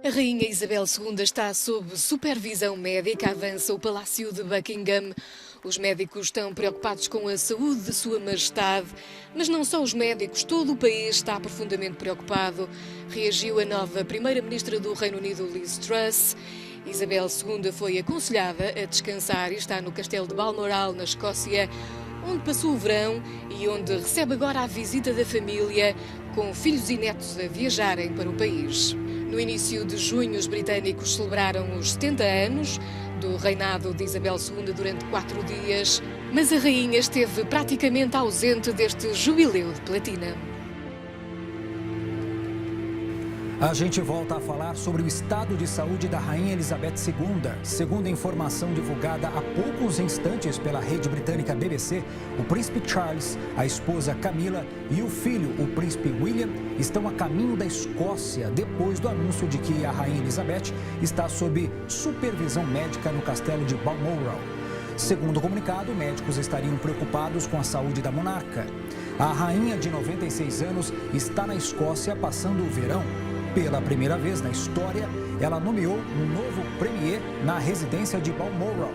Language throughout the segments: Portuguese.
A Rainha Isabel II está sob supervisão médica, avança o Palácio de Buckingham. Os médicos estão preocupados com a saúde de Sua Majestade, mas não só os médicos, todo o país está profundamente preocupado. Reagiu a nova Primeira-Ministra do Reino Unido, Liz Truss. Isabel II foi aconselhada a descansar e está no Castelo de Balmoral, na Escócia, onde passou o verão e onde recebe agora a visita da família, com filhos e netos a viajarem para o país. No início de junho, os britânicos celebraram os 70 anos do reinado de Isabel II durante 4 dias, mas a rainha esteve praticamente ausente deste jubileu de platina. A gente volta a falar sobre o estado de saúde da Rainha Elizabeth II. Segundo a informação divulgada há poucos instantes pela rede britânica BBC, o príncipe Charles, a esposa Camila e o filho, o príncipe William, estão a caminho da Escócia depois do anúncio de que a Rainha Elizabeth está sob supervisão médica no castelo de Balmoral. Segundo o comunicado, médicos estariam preocupados com a saúde da monarca. A rainha de 96 anos está na Escócia passando o verão. Pela primeira vez na história, ela nomeou um novo premier na residência de Balmoral.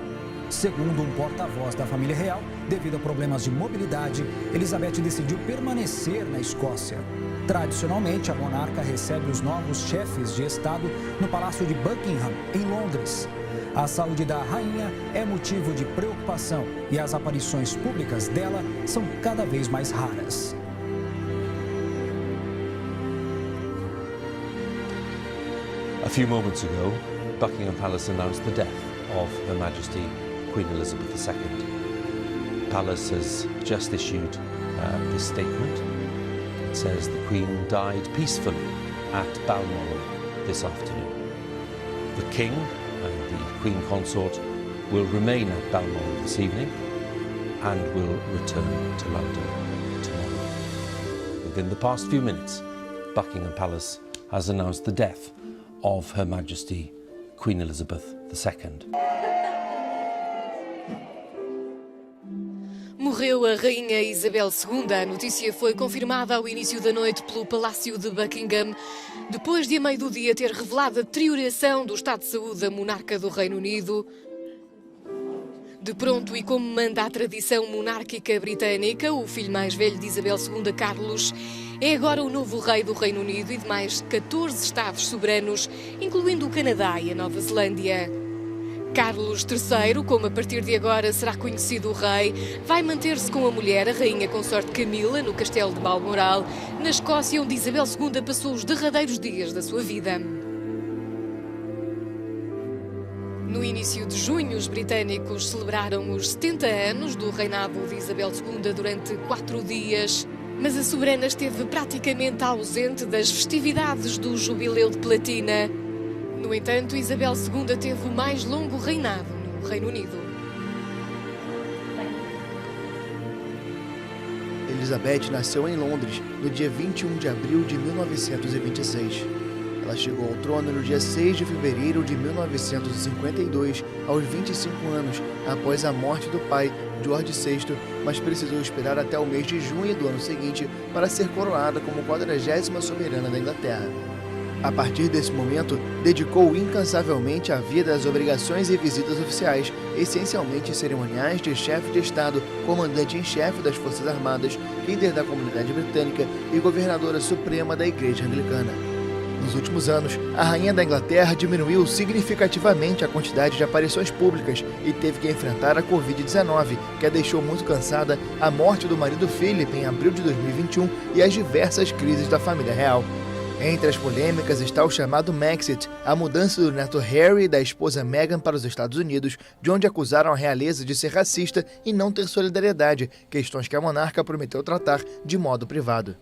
Segundo um porta-voz da família real, devido a problemas de mobilidade, Elizabeth decidiu permanecer na Escócia. Tradicionalmente, a monarca recebe os novos chefes de Estado no Palácio de Buckingham, em Londres. A saúde da rainha é motivo de preocupação e as aparições públicas dela são cada vez mais raras. A few moments ago, Buckingham Palace announced the death of Her Majesty Queen Elizabeth II. Palace has just issued this statement. It says the Queen died peacefully at Balmoral this afternoon. The King and the Queen Consort will remain at Balmoral this evening and will return to London tomorrow. Within the past few minutes, Buckingham Palace has announced the death of Her Majesty Queen Elizabeth II. Morreu a Rainha Isabel II. A notícia foi confirmada ao início da noite pelo Palácio de Buckingham, depois de a meio do dia ter revelado a deterioração do estado de saúde da monarca do Reino Unido. De pronto, e como manda a tradição monárquica britânica, o filho mais velho de Isabel II, Carlos, é agora o novo rei do Reino Unido e de mais 14 estados soberanos, incluindo o Canadá e a Nova Zelândia. Carlos III, como a partir de agora será conhecido o rei, vai manter-se com a mulher, a rainha consorte Camila, no castelo de Balmoral, na Escócia, onde Isabel II passou os derradeiros dias da sua vida. No início de junho, os britânicos celebraram os 70 anos do reinado de Isabel II durante 4 dias, mas a soberana esteve praticamente ausente das festividades do jubileu de platina. No entanto, Isabel II teve o mais longo reinado no Reino Unido. Elizabeth nasceu em Londres no dia 21 de abril de 1926. Ela chegou ao trono no dia 6 de fevereiro de 1952, aos 25 anos, após a morte do pai, George VI, mas precisou esperar até o mês de junho do ano seguinte para ser coroada como 40ª soberana da Inglaterra. A partir desse momento, dedicou incansavelmente a vida às obrigações e visitas oficiais, essencialmente cerimoniais de chefe de Estado, comandante em chefe das Forças Armadas, líder da comunidade britânica e governadora suprema da Igreja Anglicana. Nos últimos anos, a rainha da Inglaterra diminuiu significativamente a quantidade de aparições públicas e teve que enfrentar a Covid-19, que a deixou muito cansada, a morte do marido Philip em abril de 2021 e as diversas crises da família real. Entre as polêmicas está o chamado Brexit, a mudança do neto Harry e da esposa Meghan para os Estados Unidos, de onde acusaram a realeza de ser racista e não ter solidariedade, questões que a monarca prometeu tratar de modo privado.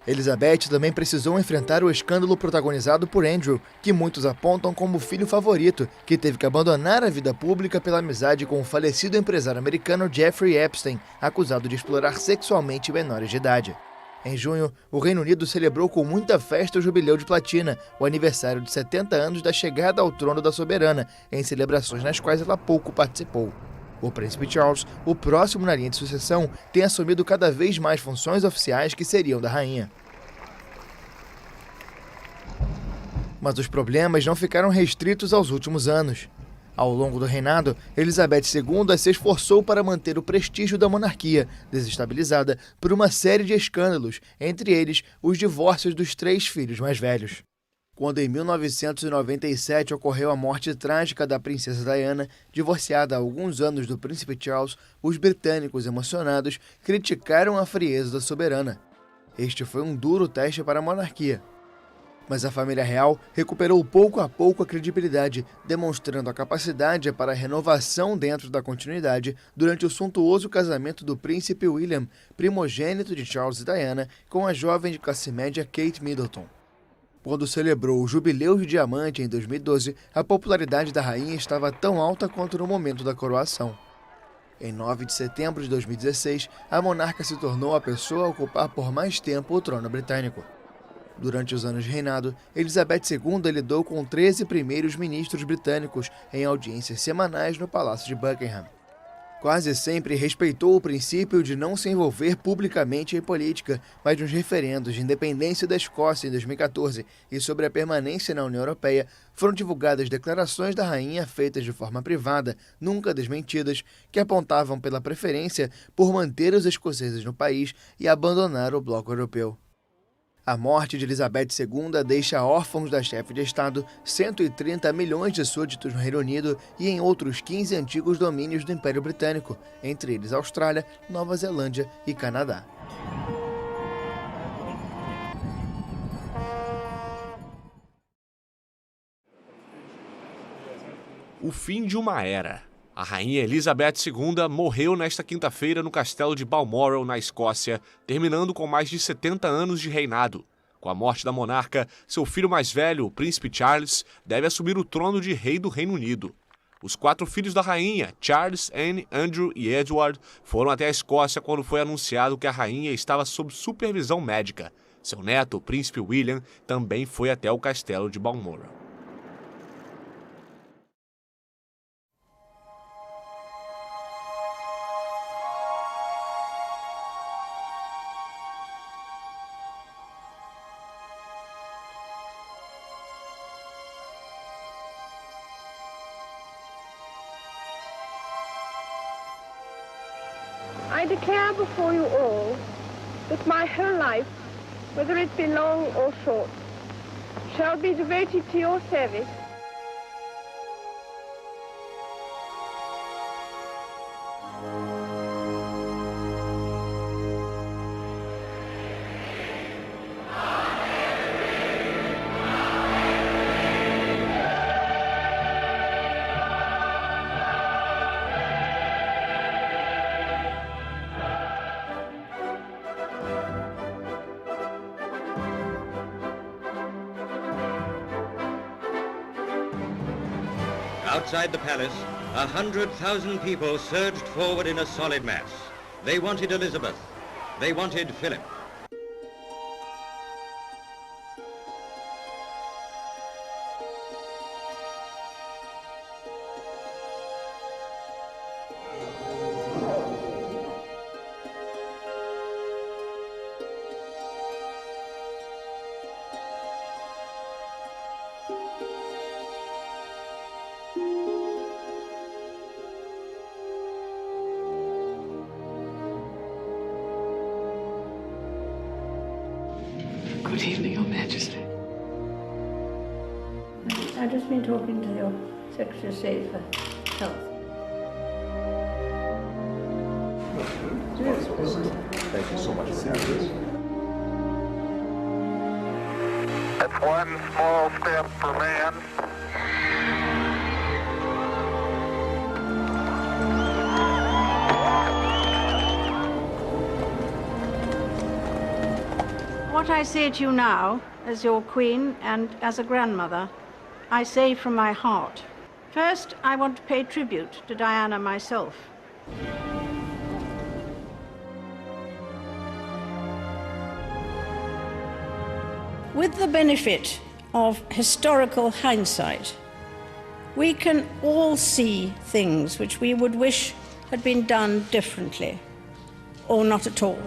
Elizabeth também precisou enfrentar o escândalo protagonizado por Andrew, que muitos apontam como o filho favorito, que teve que abandonar a vida pública pela amizade com o falecido empresário americano Jeffrey Epstein, acusado de explorar sexualmente menores de idade. Em junho, o Reino Unido celebrou com muita festa o Jubileu de Platina, o aniversário de 70 anos da chegada ao trono da soberana, em celebrações nas quais ela pouco participou. O príncipe Charles, o próximo na linha de sucessão, tem assumido cada vez mais funções oficiais que seriam da rainha. Mas os problemas não ficaram restritos aos últimos anos. Ao longo do reinado, Elizabeth II se esforçou para manter o prestígio da monarquia, desestabilizada por uma série de escândalos, entre eles os divórcios dos 3 filhos mais velhos. Quando em 1997 ocorreu a morte trágica da princesa Diana, divorciada há alguns anos do príncipe Charles, os britânicos emocionados criticaram a frieza da soberana. Este foi um duro teste para a monarquia. Mas a família real recuperou pouco a pouco a credibilidade, demonstrando a capacidade para a renovação dentro da continuidade durante o suntuoso casamento do príncipe William, primogênito de Charles e Diana, com a jovem de classe média Kate Middleton. Quando celebrou o Jubileu de Diamante em 2012, a popularidade da rainha estava tão alta quanto no momento da coroação. Em 9 de setembro de 2016, a monarca se tornou a pessoa a ocupar por mais tempo o trono britânico. Durante os anos de reinado, Elizabeth II lidou com 13 primeiros ministros britânicos em audiências semanais no Palácio de Buckingham. Quase sempre respeitou o princípio de não se envolver publicamente em política, mas nos referendos de independência da Escócia em 2014 e sobre a permanência na União Europeia, foram divulgadas declarações da rainha feitas de forma privada, nunca desmentidas, que apontavam pela preferência por manter os escoceses no país e abandonar o bloco europeu. A morte de Elizabeth II deixa órfãos da chefe de Estado 130 milhões de súditos no Reino Unido e em outros 15 antigos domínios do Império Britânico, entre eles Austrália, Nova Zelândia e Canadá. O fim de uma era. A rainha Elizabeth II morreu nesta quinta-feira no castelo de Balmoral, na Escócia, terminando com mais de 70 anos de reinado. Com a morte da monarca, seu filho mais velho, o príncipe Charles, deve assumir o trono de rei do Reino Unido. Os 4 filhos da rainha, Charles, Anne, Andrew e Edward, foram até a Escócia quando foi anunciado que a rainha estava sob supervisão médica. Seu neto, o príncipe William, também foi até o castelo de Balmoral. I declare before you all that my whole life, whether it be long or short, shall be devoted to your service. Outside the palace, 100,000 people surged forward in a solid mass. They wanted Elizabeth. They wanted Philip. Good evening, Your Majesty. I've just been talking to your Secretary of State for Health. Thank you so much. That's one small step for man. What I say to you now, as your Queen and as a grandmother, I say from my heart. First, I want to pay tribute to Diana myself. With the benefit of historical hindsight, we can all see things which we would wish had been done differently, or not at all.